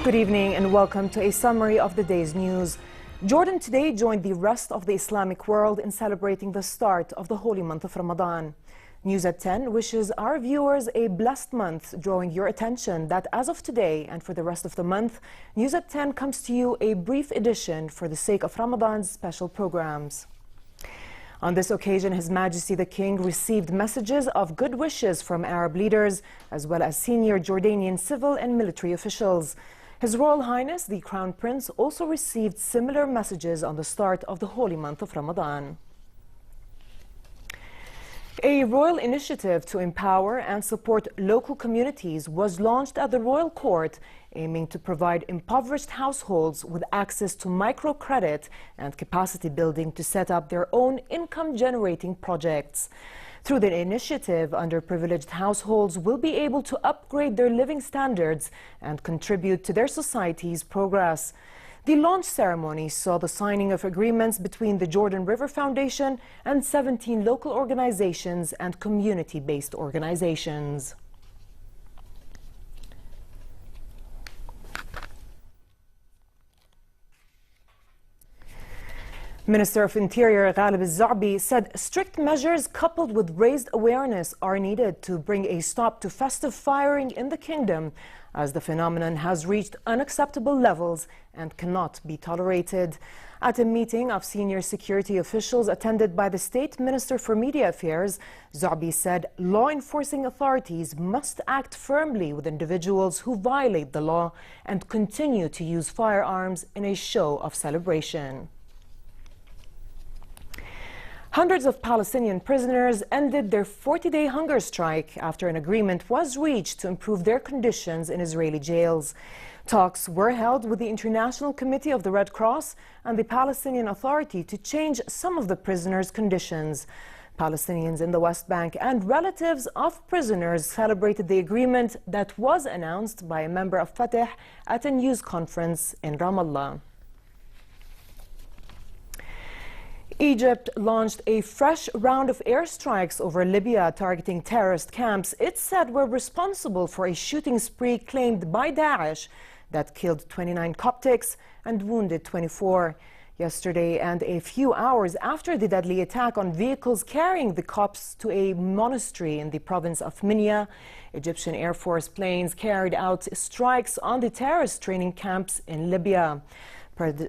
Good evening and welcome to a summary of the day's news. Jordan today joined the rest of the Islamic world in celebrating the start of the holy month of Ramadan. News at 10 wishes our viewers a blessed month, drawing your attention that as of today and for the rest of the month, News at 10 comes to you a brief edition for the sake of Ramadan's special programs. On this occasion, His Majesty the King received messages of good wishes from Arab leaders, as well as senior Jordanian civil and military officials. His Royal Highness, the Crown Prince, also received similar messages on the start of the holy month of Ramadan. A royal initiative to empower and support local communities was launched at the Royal Court, aiming to provide impoverished households with access to microcredit and capacity building to set up their own income-generating projects. Through the initiative, underprivileged households will be able to upgrade their living standards and contribute to their society's progress. The launch ceremony saw the signing of agreements between the Jordan River Foundation and 17 local organizations and community-based organizations. Minister of Interior Khal al-Za'bi said strict measures coupled with raised awareness are needed to bring a stop to festive firing in the kingdom, as the phenomenon has reached unacceptable levels and cannot be tolerated. At a meeting of senior security officials attended by the State Minister for Media Affairs, Za'bi said law enforcing authorities must act firmly with individuals who violate the law and continue to use firearms in a show of celebration. Hundreds of Palestinian prisoners ended their 40-day hunger strike after an agreement was reached to improve their conditions in Israeli jails. Talks were held with the International Committee of the Red Cross and the Palestinian Authority to change some of the prisoners' conditions. Palestinians in the West Bank and relatives of prisoners celebrated the agreement that was announced by a member of Fatah at a news conference in Ramallah. Egypt launched a fresh round of airstrikes over Libya targeting terrorist camps it said were responsible for a shooting spree claimed by Daesh that killed 29 Coptics and wounded 24. Yesterday, and a few hours after the deadly attack on vehicles carrying the Copts to a monastery in the province of Minya, Egyptian Air Force planes carried out strikes on the terrorist training camps in Libya.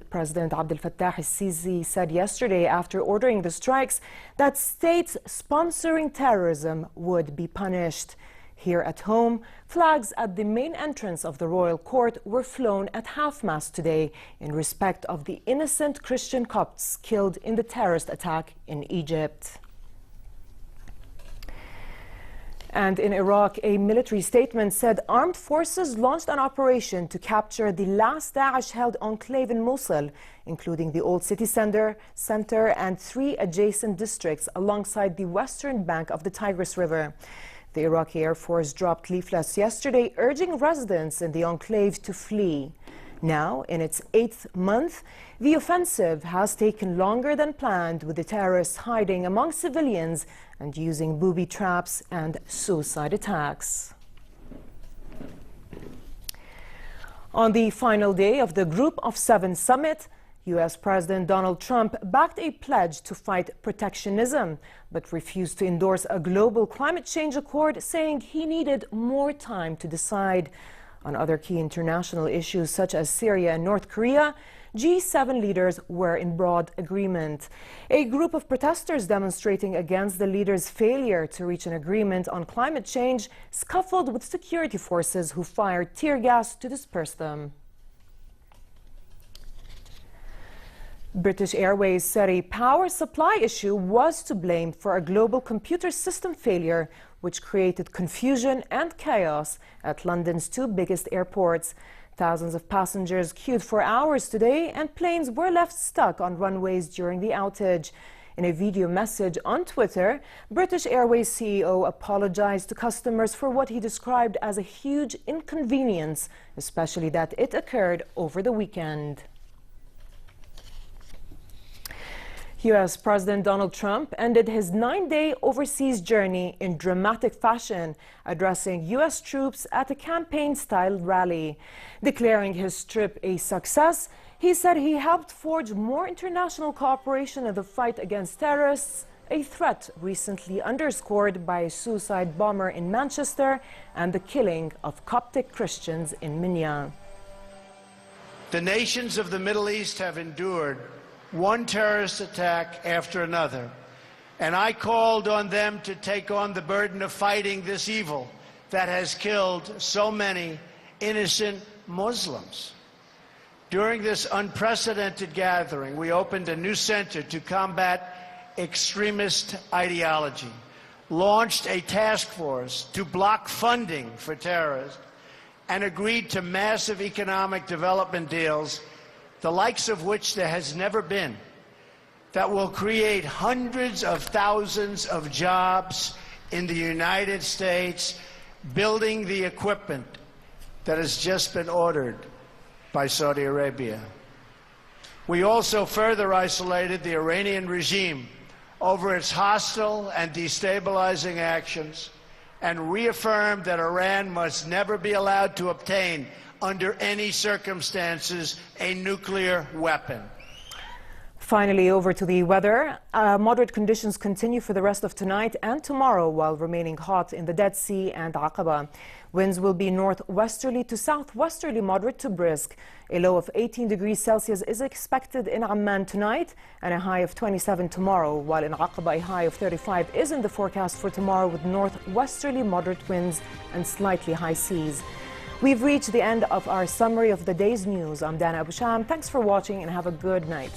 President Abdel Fattah al-Sisi said yesterday, after ordering the strikes, that states sponsoring terrorism would be punished. Here at home, flags at the main entrance of the royal court were flown at half-mast today in respect of the innocent Christian Copts killed in the terrorist attack in Egypt. And in Iraq, a military statement said armed forces launched an operation to capture the last Daesh-held enclave in Mosul, including the old city center and 3 adjacent districts alongside the western bank of the Tigris River. The Iraqi Air Force dropped leaflets yesterday urging residents in the enclave to flee. Now, in its 8th month, the offensive has taken longer than planned, with the terrorists hiding among civilians and using booby traps and suicide attacks. On the final day of the Group of 7 summit, U.S. President Donald Trump backed a pledge to fight protectionism, but refused to endorse a global climate change accord, saying he needed more time to decide. On other key international issues such as Syria and North Korea, G7 leaders were in broad agreement. A group of protesters demonstrating against the leaders' failure to reach an agreement on climate change scuffled with security forces who fired tear gas to disperse them. British Airways said a power supply issue was to blame for a global computer system failure, which created confusion and chaos at London's 2 biggest airports. Thousands of passengers queued for hours today, and planes were left stuck on runways during the outage. In a video message on Twitter, British Airways CEO apologized to customers for what he described as a huge inconvenience, especially that it occurred over the weekend. U.S. President Donald Trump ended his 9-day overseas journey in dramatic fashion, addressing U.S. troops at a campaign-style rally. Declaring his trip a success, he said he helped forge more international cooperation in the fight against terrorists, a threat recently underscored by a suicide bomber in Manchester and the killing of Coptic Christians in Minya. The nations of the Middle East have endured one terrorist attack after another, and I called on them to take on the burden of fighting this evil that has killed so many innocent Muslims. During this unprecedented gathering, we opened a new center to combat extremist ideology, launched a task force to block funding for terrorists, and agreed to massive economic development deals, the likes of which there has never been, that will create hundreds of thousands of jobs in the United States, building the equipment that has just been ordered by Saudi Arabia. We also further isolated the Iranian regime over its hostile and destabilizing actions and reaffirmed that Iran must never be allowed to obtain, under any circumstances, a nuclear weapon. Finally, over to the weather. Moderate conditions continue for the rest of tonight and tomorrow, while remaining hot in the Dead Sea and Aqaba. Winds will be northwesterly to southwesterly, moderate to brisk. A low of 18 degrees Celsius is expected in Amman tonight and a high of 27 tomorrow, while in Aqaba a high of 35 is in the forecast for tomorrow, with northwesterly moderate winds and slightly high seas. We've reached the end of our summary of the day's news. I'm Dana Abu Sham. Thanks for watching and have a good night.